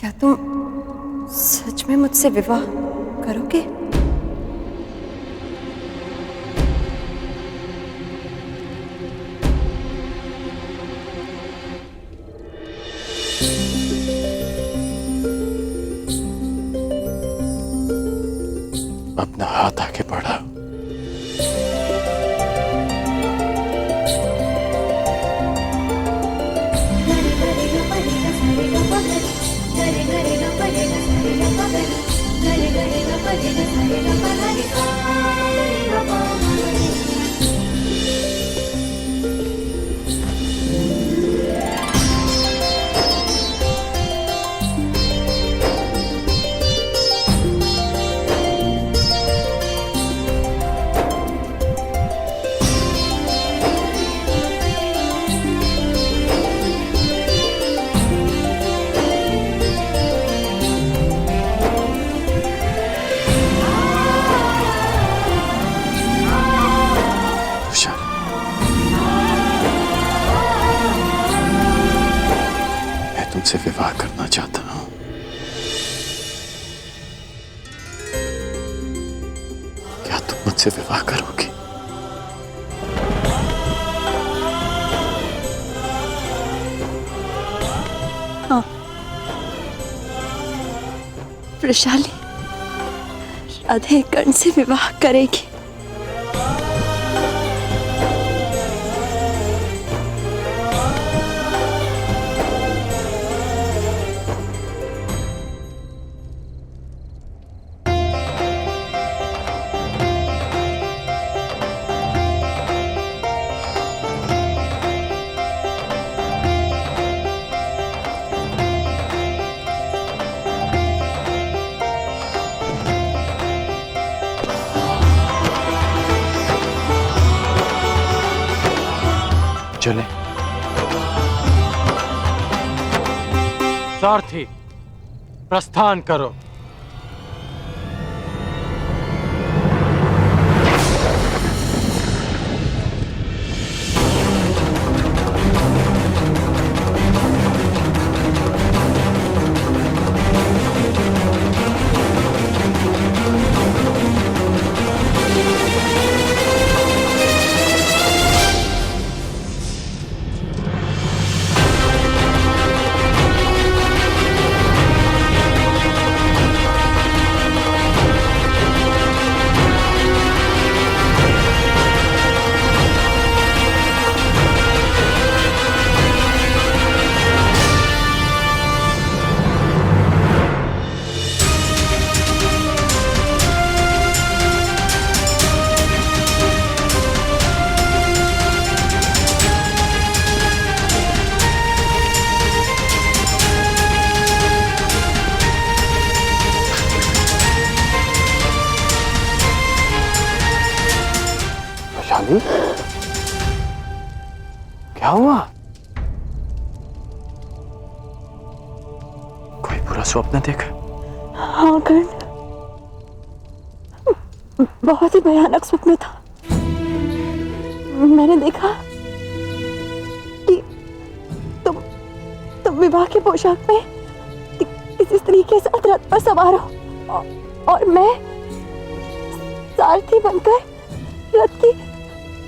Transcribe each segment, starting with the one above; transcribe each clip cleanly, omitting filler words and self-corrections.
क्या तुम सच में मुझसे विवाह करोगे? अपना हाथ आगे बढ़ा। तुमसे विवाह करना चाहता हूं। क्या तुम मुझसे विवाह करोगी? हाँ, वृषाली राधे कर्ण से विवाह करेगी। चले। सारथी प्रस्थान करो। वृषाली, क्या हुआ? कोई बुरा स्वप्न देखा? हाँ कर्ण, बहुत ही भयानक स्वप्न था। मैंने देखा कि तुम विवाह की पोशाक में किसी स्त्री के साथ रथ पर सवार हो और मैं सारथी बनकर रथ की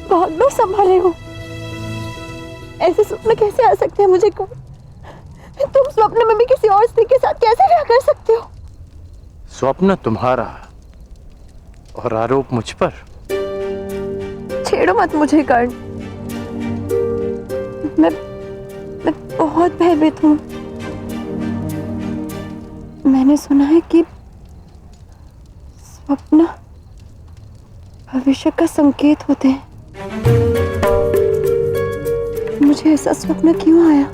भागडोर संभाले हूँ। ऐसे स्वप्न कैसे आ सकते हैं मुझे? तुम स्वप्न में भी किसी और स्त्री के साथ कैसे विवाह कर सकते हो? स्वप्न तुम्हारा और आरोप मुझ पर। छेड़ो मत मुझे कर्ण, मैं बहुत भयभीत हूँ। मैंने सुना है कि स्वप्न भविष्य का संकेत होते हैं। मुझे ऐसा स्वप्न क्यों आया?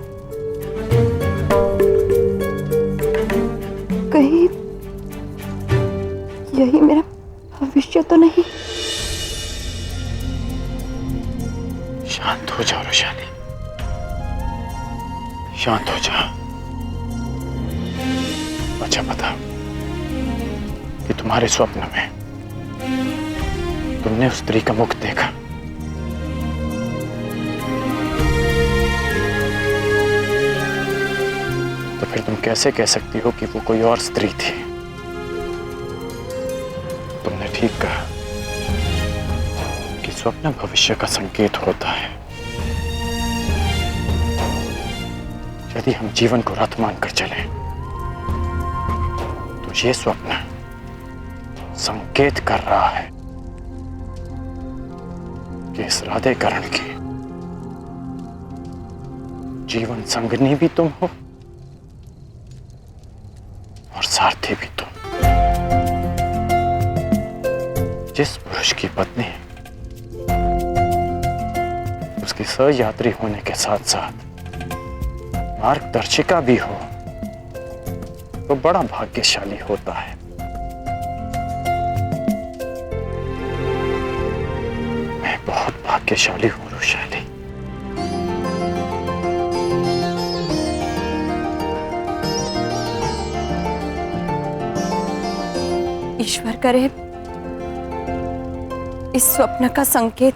कहीं यही मेरा भविष्य तो नहीं? शांत हो जाओ वृषाली, शांत हो जाओ। अच्छा बताओ कि तुम्हारे स्वप्न में तुमने उस स्त्री का मुख देखा? तो फिर तुम कैसे कह सकती हो कि वो कोई और स्त्री थी? तुमने ठीक कहा कि स्वप्न भविष्य का संकेत होता है। यदि हम जीवन को रथ मानकर चलें, तो ये स्वप्न संकेत कर रहा है कि इस राधेकरण की जीवन संगनी भी तुम हो और सारथी भी तुम। जिस पुरुष की पत्नी उसकी सहयात्री होने के साथ साथ मार्गदर्शिका भी हो, तो बड़ा भाग्यशाली होता है। मैं बहुत भाग्यशाली हूं रुशाली। ईश्वर करे इस स्वप्न का संकेत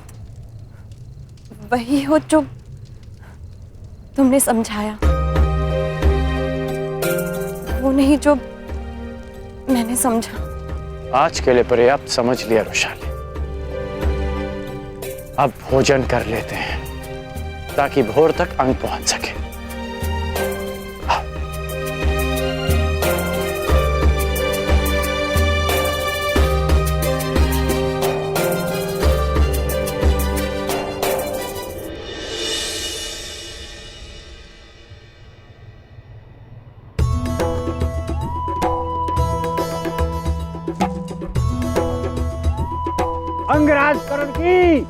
वही हो जो तुमने समझाया, वो नहीं जो मैंने समझा। आज के लिए पर्याप्त समझ लिया रुशाली। अब भोजन कर लेते हैं ताकि भोर तक अंग पहुंच सके। अंगराजकरण की,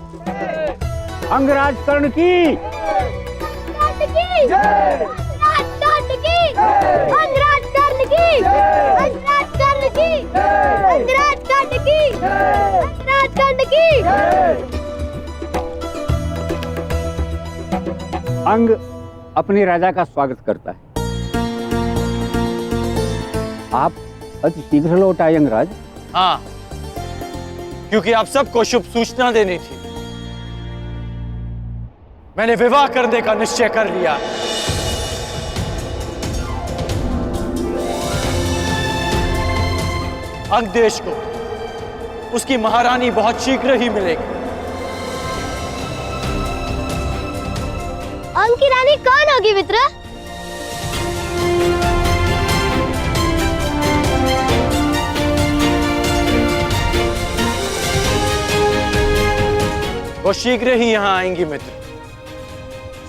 अंगराजकरण की, अंग अपने राजा का स्वागत करता है। आप अति शीघ्र लौट आए अंगराज। हाँ, क्योंकि आप सबको शुभ सूचना देनी थी। मैंने विवाह करने का निश्चय कर लिया। अंग देश को उसकी महारानी बहुत शीघ्र ही मिलेगी। अंग की रानी कौन होगी मित्र? वो शीघ्र ही यहां आएंगी मित्र,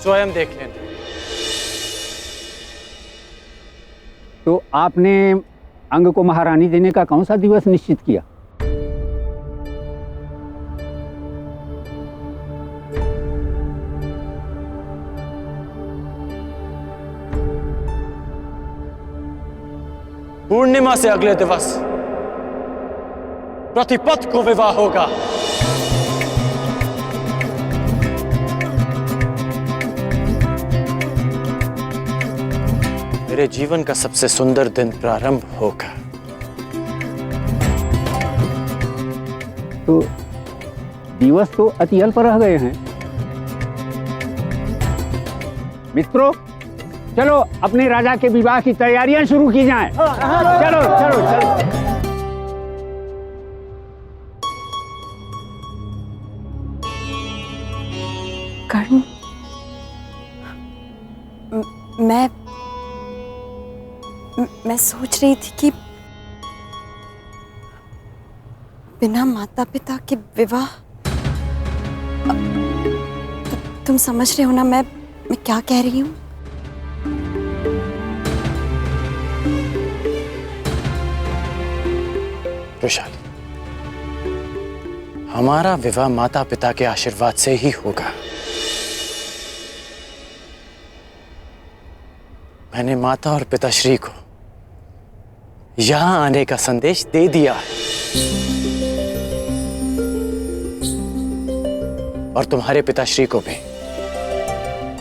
स्वयं देख लेना। तो आपने अंग को महारानी देने का कौन सा दिवस निश्चित किया? पूर्णिमा से अगले दिवस प्रतिपद को विवाह होगा। मेरे जीवन का सबसे सुंदर दिन प्रारंभ होगा। तो दिवस तो अति अल्प रह गए हैं। मित्रों, चलो अपने राजा के विवाह की तैयारियां शुरू की जाएं। चलो चलो चलो। कर्ण, मैं सोच रही थी कि बिना माता पिता के विवाह, तुम समझ रहे हो ना मैं क्या कह रही हूँ? रुशाली, हमारा विवाह माता पिता के आशीर्वाद से ही होगा। मैंने माता और पिताश्री को यहां आने का संदेश दे दिया है और तुम्हारे पिताश्री को भी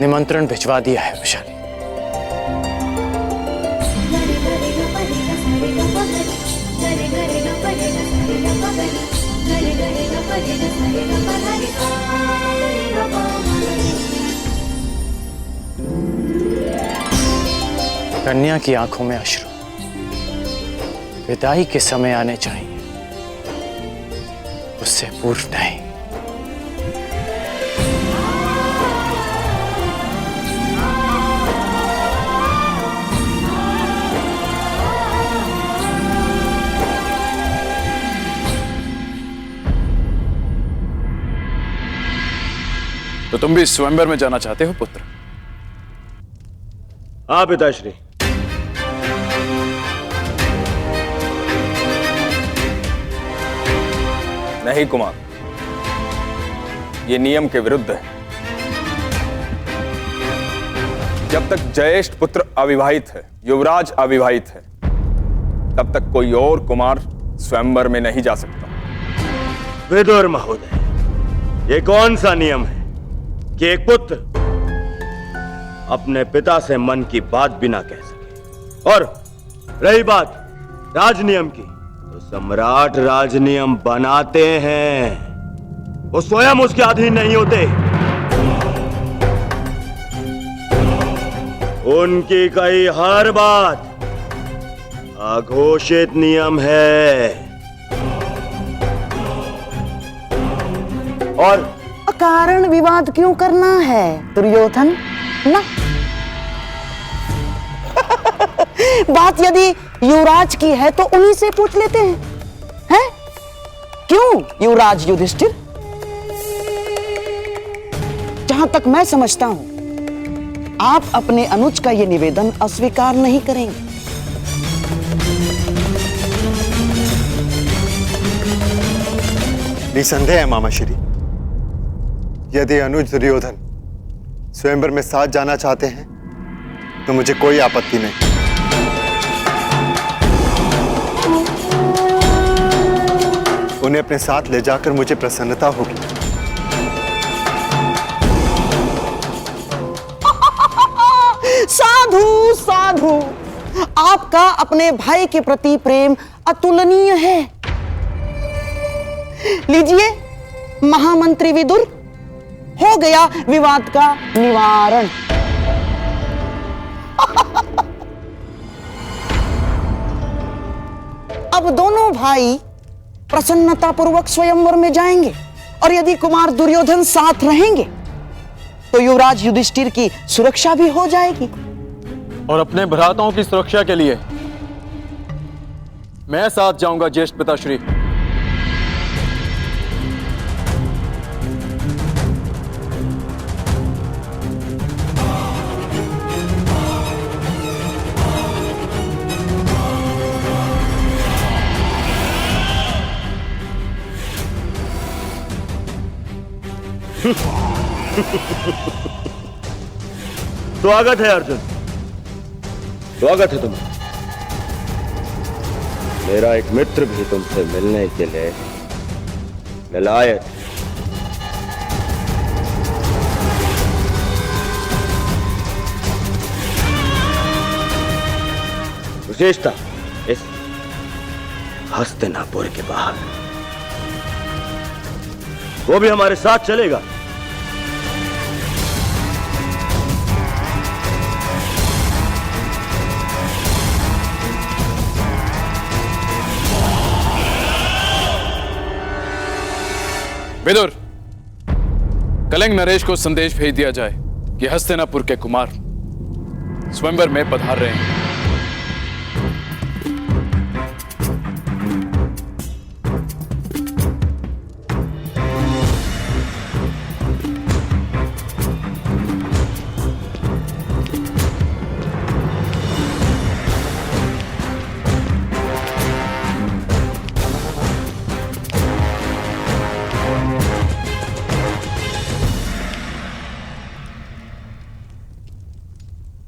निमंत्रण भिजवा दिया है रुशाली। कन्या की आंखों में अश्रु विदाई के समय आने चाहिए, उससे पूर्व नहीं। तो तुम भी स्वयंवर में जाना चाहते हो पुत्र? हाँ पिताश्री। नहीं कुमार, ये नियम के विरुद्ध है। जब तक ज्येष्ठ पुत्र अविवाहित है, युवराज अविवाहित है, तब तक कोई और कुमार स्वयंवर में नहीं जा सकता। विदुर महोदय, ये कौन सा नियम है कि एक पुत्र अपने पिता से मन की बात भी ना कह सके? और रही बात राजनियम की, तो सम्राट राजनियम बनाते हैं, वो स्वयं उसके अधीन नहीं होते। उनकी कही हर बात अघोषित नियम है। और कारण विवाद क्यों करना है दुर्योधन? ना बात यदि युवराज की है तो उन्हीं से पूछ लेते हैं। क्यों युवराज युधिष्ठिर? जहां तक मैं समझता हूं, आप अपने अनुज का यह निवेदन अस्वीकार नहीं करेंगे। निसंदेह है मामाश्री, यदि अनुज दुर्योधन स्वयंवर में साथ जाना चाहते हैं तो मुझे कोई आपत्ति नहीं। उन्हें अपने साथ ले जाकर मुझे प्रसन्नता होगी। साधु साधु, आपका अपने भाई के प्रति प्रेम अतुलनीय है। लीजिए महामंत्री विदुर, हो गया विवाद का निवारण। अब दोनों भाई प्रसन्नता पूर्वक स्वयंवर में जाएंगे, और यदि कुमार दुर्योधन साथ रहेंगे तो युवराज युधिष्ठिर की सुरक्षा भी हो जाएगी। और अपने भ्राताओं की सुरक्षा के लिए मैं साथ जाऊंगा ज्येष्ठ पिताश्री। स्वागत है अर्जुन, स्वागत है तुम्हें। मेरा एक मित्र भी तुमसे मिलने के लिए विलायत। विशेषता इस हस्तिनापुर के बाहर, वो भी हमारे साथ चलेगा। विदुर, कलिंग नरेश को संदेश भेज दिया जाए कि हस्तिनापुर के कुमार स्वयंवर में पधार रहे हैं।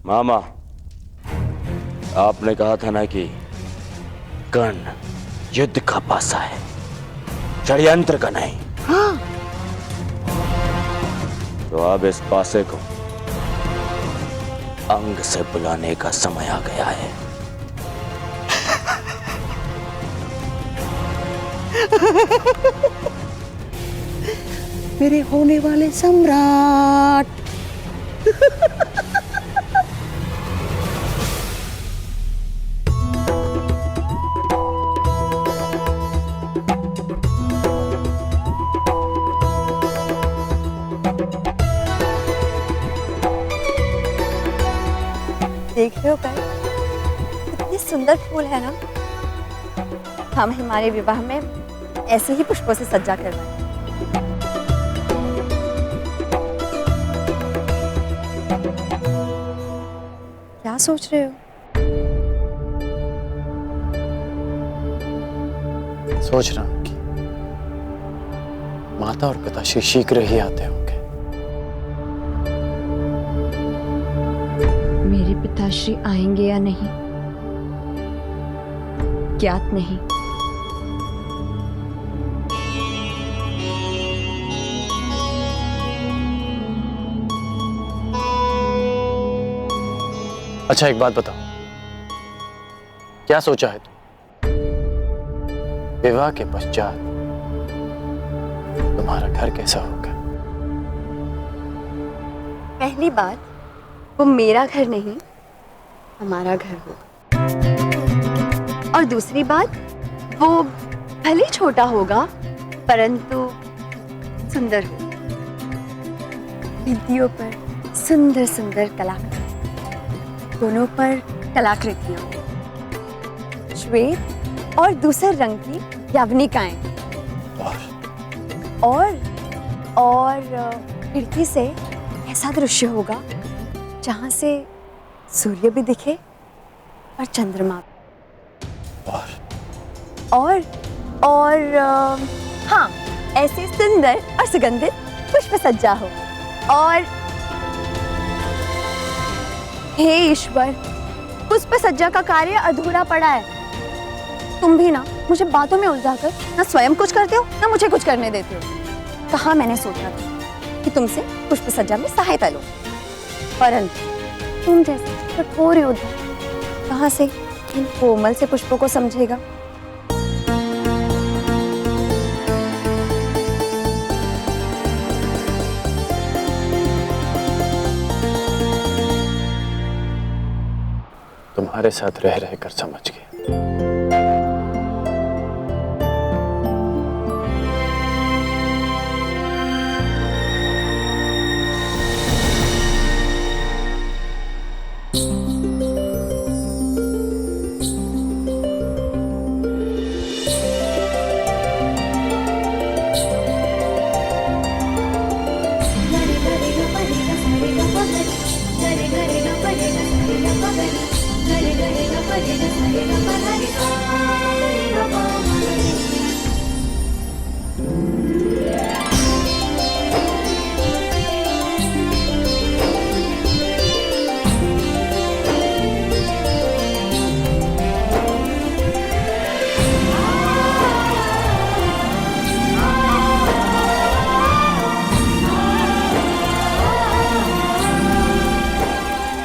मामा, आपने कहा था ना कि कर्ण युद्ध का पासा है, षड्यंत्र का नहीं। हाँ। तो अब इस पासे को अंग से बुलाने का समय आ गया है। मेरे होने वाले सम्राट। देख रहे हो कर कितने सुंदर फूल है ना। हम हमारे विवाह में ऐसे ही पुष्पों से सज्जा करवाएं। क्या सोच रहे हो? सोच रहा हूं कि माता और पिताश्री शीघ्र ही आते होंगे। मेरे पिताश्री आएंगे या नहीं ज्ञात नहीं। अच्छा एक बात बताओ, क्या सोचा है तू? विवाह के पश्चात तुम्हारा घर कैसा होगा? पहली बात, वो मेरा घर नहीं हमारा घर होगा। और दूसरी बात, वो भले छोटा होगा परंतु सुंदर होगा। भित्तियों पर सुंदर सुंदर कलाकृति, दोनों पर कलाकृतियां, श्वेत और दूसरे रंग की यवनिकाएं, और खिड़की से ऐसा दृश्य होगा जहां से सूर्य भी दिखे और चंद्रमा भी। और हाँ, ऐसी सुंदर और सुगंधित पुष्प सज्जा हो। और हे ईश्वर, पुष्प सज्जा का कार्य अधूरा पड़ा है। तुम भी ना मुझे बातों में उलझाकर ना स्वयं कुछ करते हो ना मुझे कुछ करने देते हो। कहाँ मैंने सोचा था कि तुमसे पुष्प सज्जा में सहायता लो, परंतु तुम जैसे कठोर योद्धा कहाँ से इन कोमल से पुष्पों को समझेगा। तुम्हारे साथ रह रहकर समझ गया।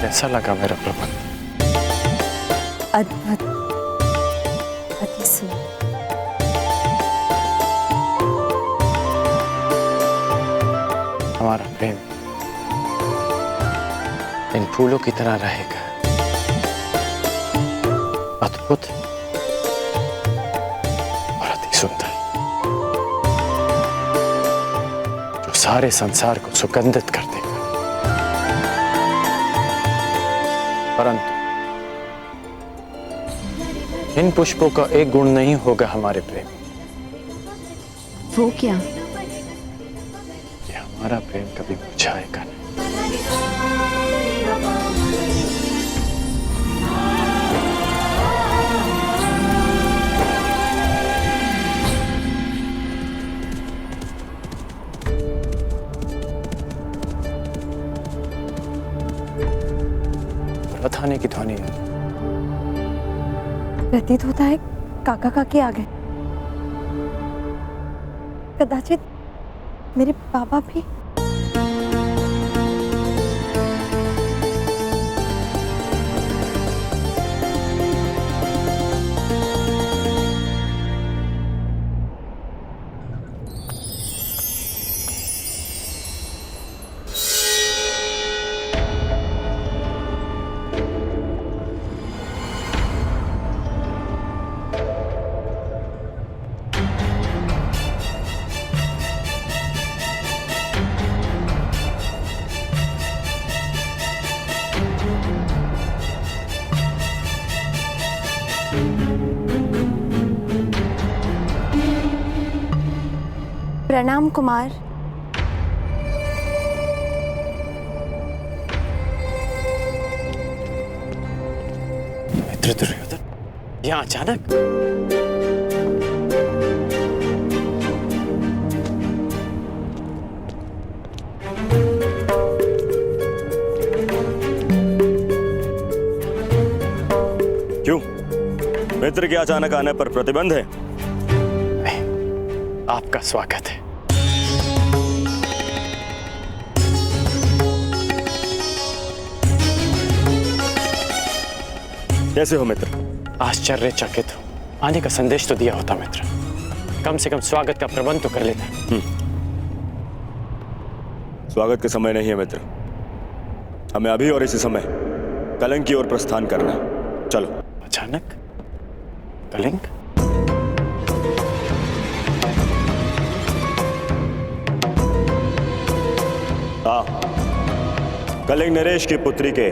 कैसा लगा मेरा प्रबंध? अद्भुत, अति सुंदर। हमारा प्रेम इन फूलों की तरह रहेगा, अद्भुत और अति सुंदर, जो सारे संसार को सुगंधित कर देगा। परंतु इन पुष्पों का एक गुण नहीं होगा हमारे प्रेम। वो क्या? कि हमारा प्रेम कभी मुरझाएगा नहीं। थाने की ध्वनि है। प्रतीत होता है काका काकी आ गए। कदाचित मेरे पापा भी। प्रणाम कुमार। मित्र दुर्योधन, यहाँ अचानक? क्यों? मित्र के अचानक आने पर प्रतिबंध है? नहीं, आपका स्वागत है। कैसे हो मित्र? आश्चर्यचकित हूं। आने का संदेश तो दिया होता मित्र, कम से कम स्वागत का प्रबंध तो कर लेता। स्वागत के समय नहीं है मित्र, हमें अभी और इसी समय कलंक की ओर प्रस्थान करना है। चलो। अचानक कलिंग? हाँ, कलिंग नरेश की पुत्री के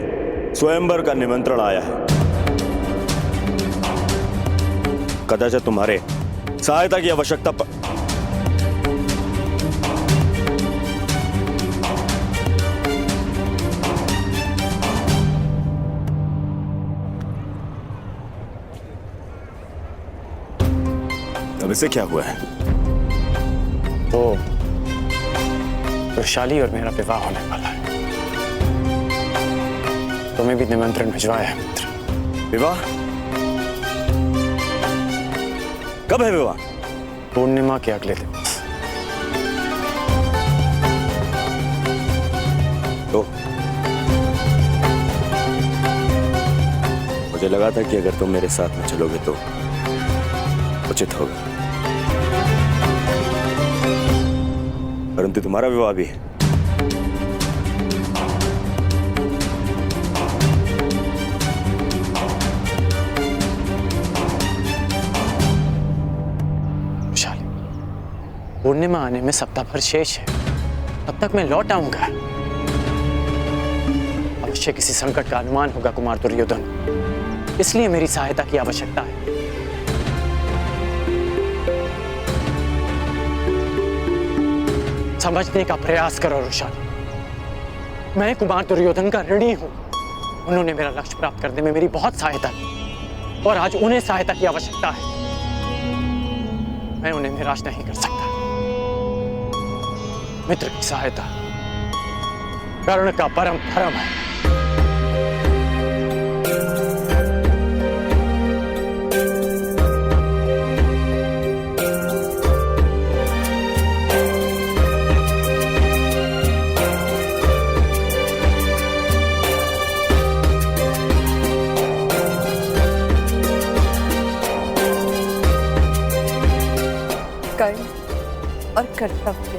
स्वयंवर का निमंत्रण आया है। कदाचित तुम्हारे सहायता की आवश्यकता पर अब इसे क्या हुआ है? तो वृषाली और मेरा विवाह होने वाला है। तुम्हें भी निमंत्रण भिजवाया है मित्र। विवाह? कब है विवाह? पूर्णिमा के अगले दिन। तो मुझे लगा था कि अगर तुम मेरे साथ में चलोगे तो उचित होगा, परंतु तुम्हारा विवाह भी है। वृषाली, पूर्णिमा आने में सप्ताह भर शेष है, तब तक मैं लौट आऊंगा। अवश्य किसी संकट का अनुमान होगा कुमार दुर्योधन, इसलिए मेरी सहायता की आवश्यकता है। समझने का प्रयास करो वृषाली, मैं कुमार दुर्योधन का ऋणी हूं। उन्होंने मेरा लक्ष्य प्राप्त करने में मेरी बहुत सहायता की और आज उन्हें सहायता की आवश्यकता है। मैं उन्हें निराश नहीं कर सकता। मित्र की सहायता कर्ण का परम धर्म है। कर्ण और कर्तव्य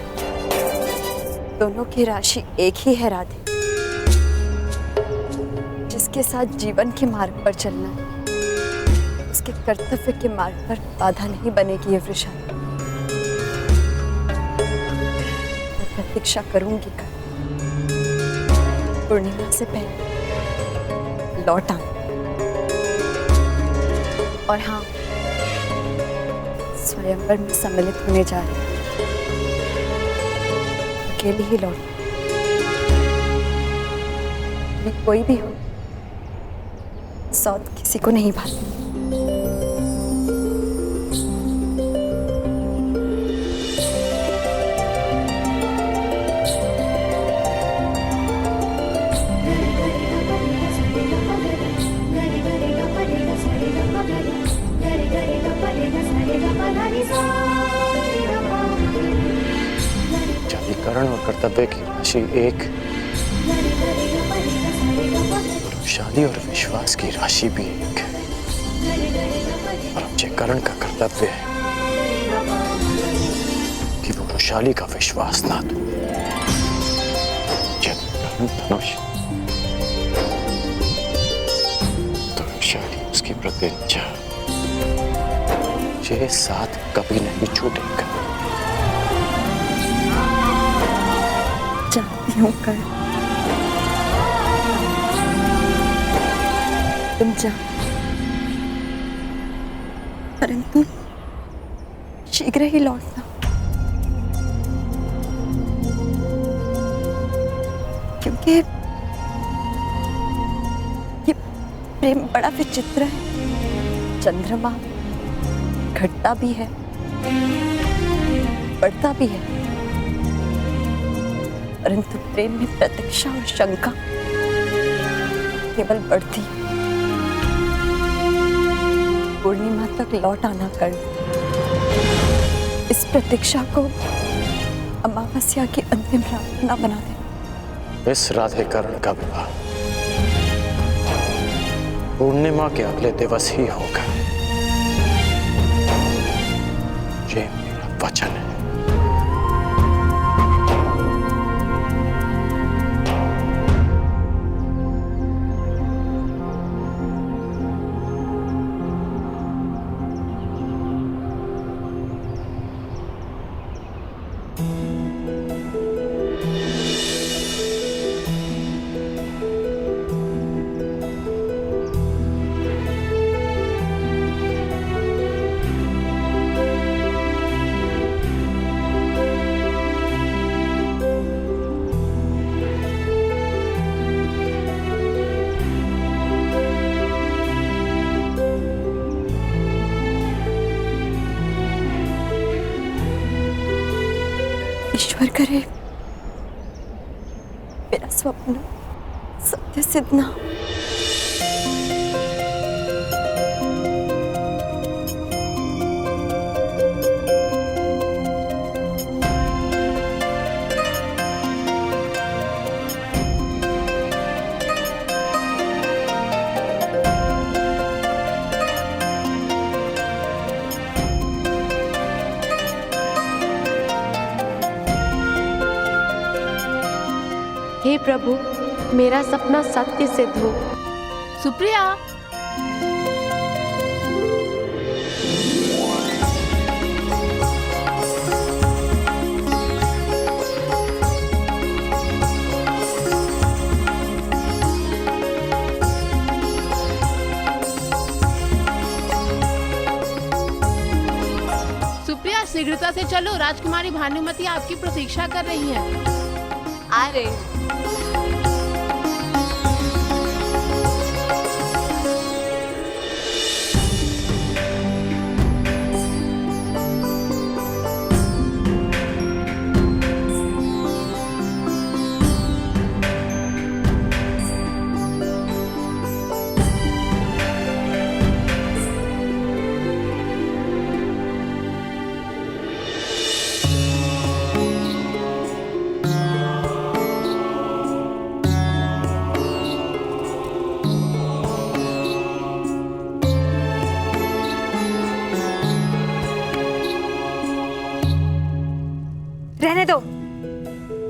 दोनों की राशि एक ही है राधे। जिसके साथ जीवन के मार्ग पर चलना है, उसके कर्तव्य के मार्ग पर बाधा नहीं बनेगी ये वृषाली। मैं प्रतीक्षा करूंगी कल पूर्णिमा से पहले लौट आऊं। और हाँ, स्वयंवर में सम्मिलित होने जा रही हूँ, अकेले ही लौट। कोई भी हो, सौत किसी को नहीं भाती। कर्ण और कर्तव्य की राशि एक, और वृषाली और विश्वास की राशि भी एक है। और मुझे कर्ण का कर्तव्य है कि वो वृषाली का विश्वास ना दो। जब कर्ण धनुष तो वृषाली उसकी प्रतिज्ञा, ये साथ कभी नहीं छूटेगा। जानती हूँ कर्ण, तुम जा, परंतु शीघ्र ही लौटना। क्योंकि ये प्रेम बड़ा विचित्र है। चंद्रमा घटता भी है, बढ़ता भी है, परंतु प्रेम में प्रतीक्षा और शंका केवल बढ़ती है। पूर्णिमा तक लौट आना कर इस प्रतीक्षा को अमावस्या की अंतिम रात न बना दे। इस राधे कर्ण का विवाह पूर्णिमा के अगले दिवस ही होगा, ये मेरा वचन है। ईश्वर करे मेरा स्वप्न सत्य सिद्ध ना हो। हे प्रभु, मेरा सपना सत्य सिद्ध हो। सुप्रिया, सुप्रिया शीघ्रता से चलो, राजकुमारी भानुमति आपकी प्रतीक्षा कर रही है। आ रहे हैं। रहने दो,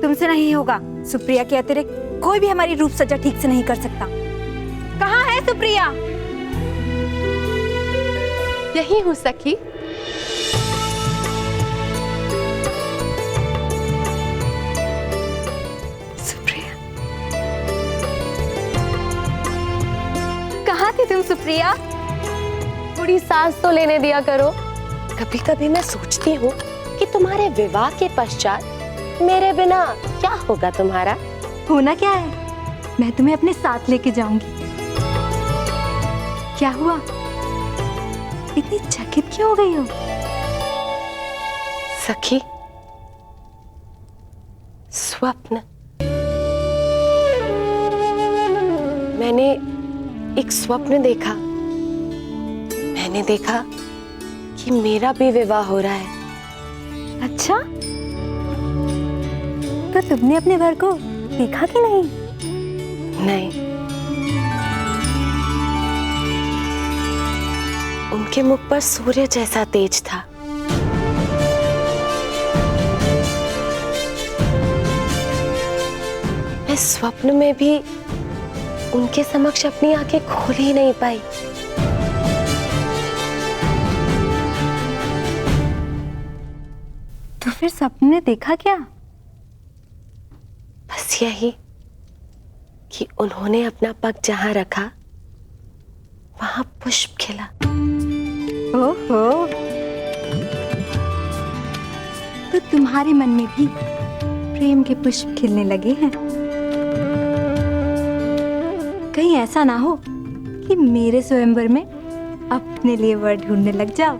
तुमसे नहीं होगा। सुप्रिया के अतिरिक्त कोई भी हमारी रूप सज्जा ठीक से नहीं कर सकता। कहाँ है सुप्रिया? यही हूँ सखी। सुप्रिया, कहाँ थी तुम सुप्रिया? थोड़ी सांस तो लेने दिया करो। कभी कभी मैं सोचती हूँ कि तुम्हारे विवाह के पश्चात मेरे बिना क्या होगा तुम्हारा। होना क्या है, मैं तुम्हें अपने साथ लेके जाऊंगी। क्या हुआ, इतनी चकित क्यों हो गई हो? सखी, स्वप्न। मैंने एक स्वप्न देखा। मैंने देखा कि मेरा भी विवाह हो रहा है। अच्छा, तो तुमने अपने वर को देखा कि नहीं? नहीं, उनके मुख पर सूर्य जैसा तेज था। मैं स्वप्न में भी उनके समक्ष अपनी आंखें खोल ही नहीं पाई। तो फिर सपने में देखा क्या? बस यही कि उन्होंने अपना पग जहां रखा वहां पुष्प खिला। ओहो, तो तुम्हारे मन में भी प्रेम के पुष्प खिलने लगे हैं। कहीं ऐसा ना हो कि मेरे स्वयंवर में अपने लिए वर ढूंढने लग जाओ।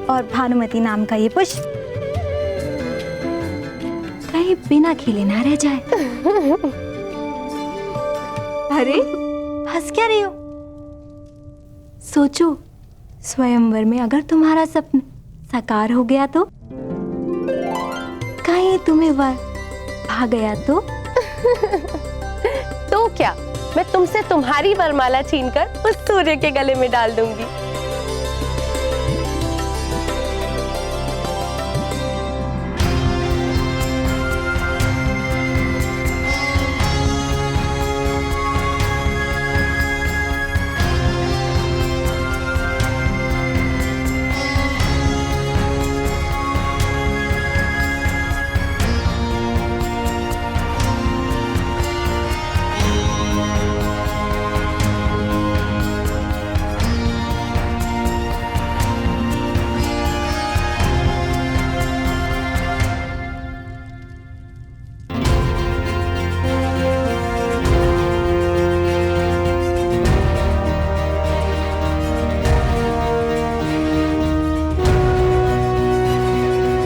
और भानुमति नाम का ये पुष्प कहीं बिना खिले ना रह जाए। अरे हंस क्या रही हो? सोचो, स्वयंवर में अगर तुम्हारा सपना साकार हो गया तो? कहीं तुम्हें वर भा गया तो? तो क्या, मैं तुमसे तुम्हारी वरमाला छीनकर उस सूर्य के गले में डाल दूंगी।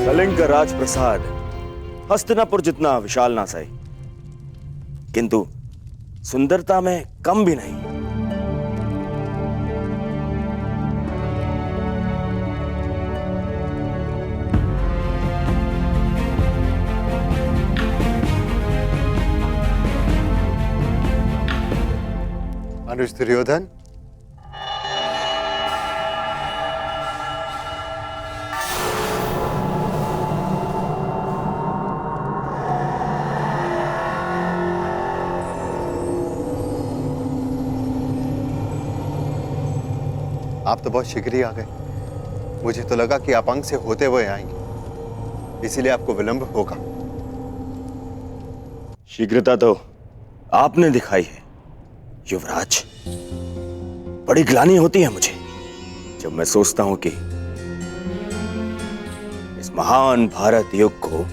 कलिंग का राजप्रसाद हस्तिनापुर जितना विशाल ना सही, किंतु सुंदरता में कम भी नहीं। अनुज दुर्योधन, आप तो बहुत शीघ्र ही आ गए। मुझे तो लगा कि आप अंग से होते हुए आएंगे, इसीलिए आपको विलंब होगा। शीघ्रता तो आपने दिखाई है युवराज। बड़ी ग्लानि होती है मुझे जब मैं सोचता हूं कि इस महान भारत युग को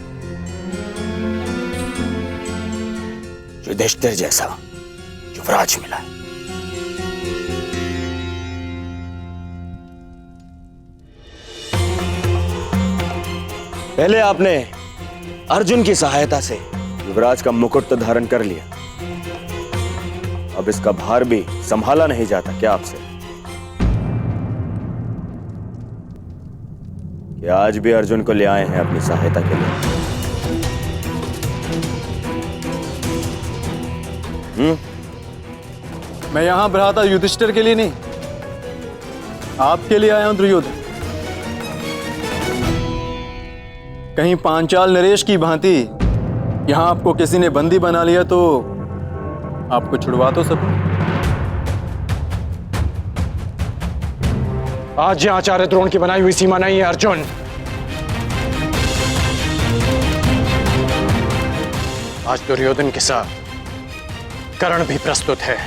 युधिष्ठिर जैसा युवराज मिला। पहले आपने अर्जुन की सहायता से युवराज का मुकुट तो धारण कर लिया, अब इसका भार भी संभाला नहीं जाता क्या आपसे? कि आज भी अर्जुन को ले आए हैं अपनी सहायता के लिए? मैं यहां भ्राता युधिष्ठिर के लिए नहीं, आपके लिए आया हूं दुर्योधन। कहीं पांचाल नरेश की भांति यहां आपको किसी ने बंदी बना लिया तो आपको छुड़वा तो सकूं। आज यह आचार्य द्रोण की बनाई हुई सीमा नहीं है अर्जुन। आज दुर्योधन के साथ कर्ण भी प्रस्तुत है,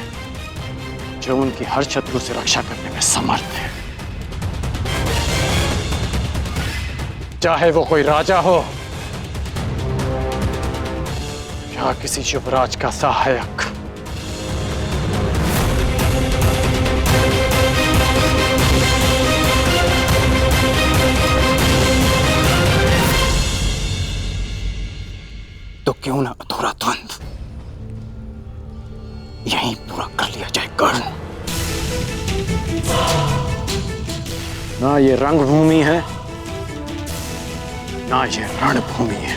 जो उनकी हर शत्रु से रक्षा करने में समर्थ है, चाहे वो कोई राजा हो या किसी युवराज का सहायक। तो क्यों ना अधूरा द्वंद्व यहीं पूरा कर लिया जाए कर्ण। ना ये रंगभूमि है ना ये रणभूमि है।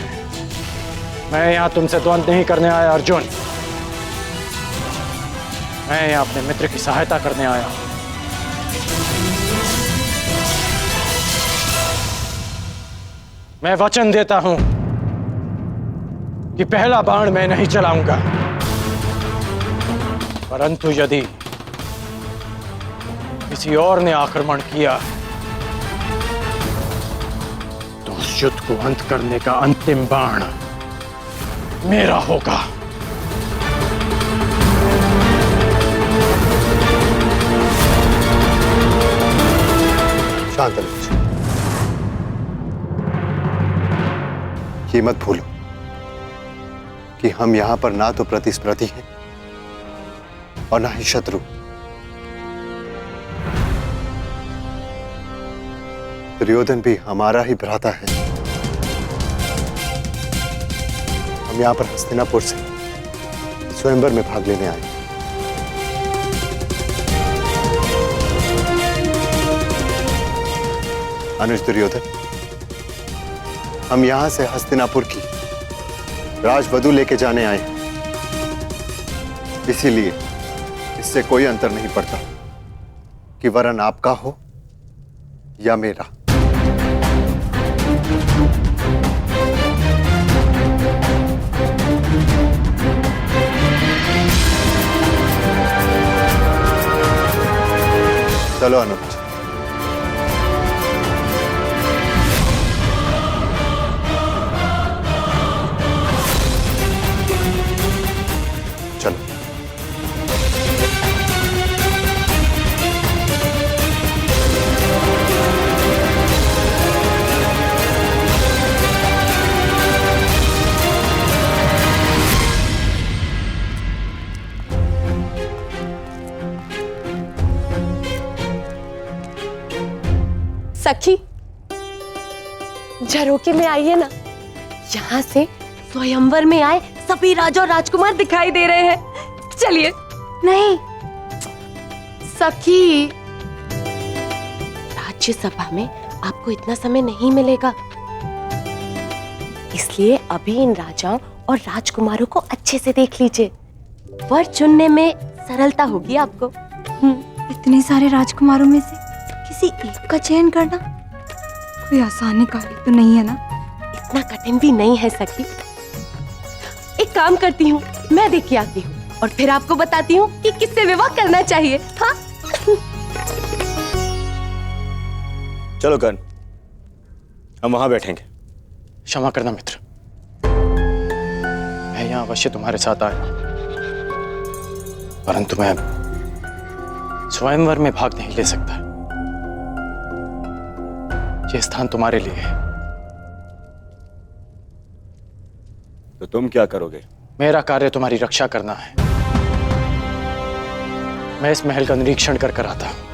मैं यहां तुमसे द्वंद्व नहीं करने आया अर्जुन, मैं यहां अपने मित्र की सहायता करने आया हूं। मैं वचन देता हूं कि पहला बाण मैं नहीं चलाऊंगा, परंतु यदि किसी और ने आक्रमण किया तो उस युद्ध को अंत करने का अंतिम बाण मेरा होगा। शांत अनुज, ये मत भूलो कि हम यहां पर ना तो प्रतिस्पर्धी हैं और ना ही शत्रु। दुर्योधन भी हमारा ही भ्राता है। हम यहां पर हस्तिनापुर से स्वयंवर में भाग लेने आए। अनुज दुर्योधन, हम यहां से हस्तिनापुर की राजवधू लेके जाने आए हैं। इसीलिए इससे कोई अंतर नहीं पड़ता कि वरन आपका हो या मेरा। चलो अनुज। चलो। सखी, झरोके में आइए ना। यहाँ से स्वयंवर में आए सभी राजा और राजकुमार दिखाई दे रहे हैं। चलिए। नहीं सखी, राज्यसभा में आपको इतना समय नहीं मिलेगा, इसलिए अभी इन राजाओं और राजकुमारों को अच्छे से देख लीजिए। वर चुनने में सरलता होगी आपको। इतने सारे राजकुमारों में से किसी एक का चयन करना कोई आसानी कार्य तो नहीं है ना? इतना कठिन भी नहीं है सखी। एक काम करती हूँ, मैं देख के आती हूँ और फिर आपको बताती हूँ कि किससे विवाह करना चाहिए। हाँ? चलो कर्ण, हम वहां बैठेंगे। क्षमा करना मित्र, मैं यहां अवश्य तुम्हारे साथ आया, परंतु मैं स्वयंवर में भाग नहीं ले सकता। ये स्थान तुम्हारे लिए है। तो तुम क्या करोगे? मेरा कार्य तुम्हारी रक्षा करना है। मैं इस महल का निरीक्षण कर आता हूं।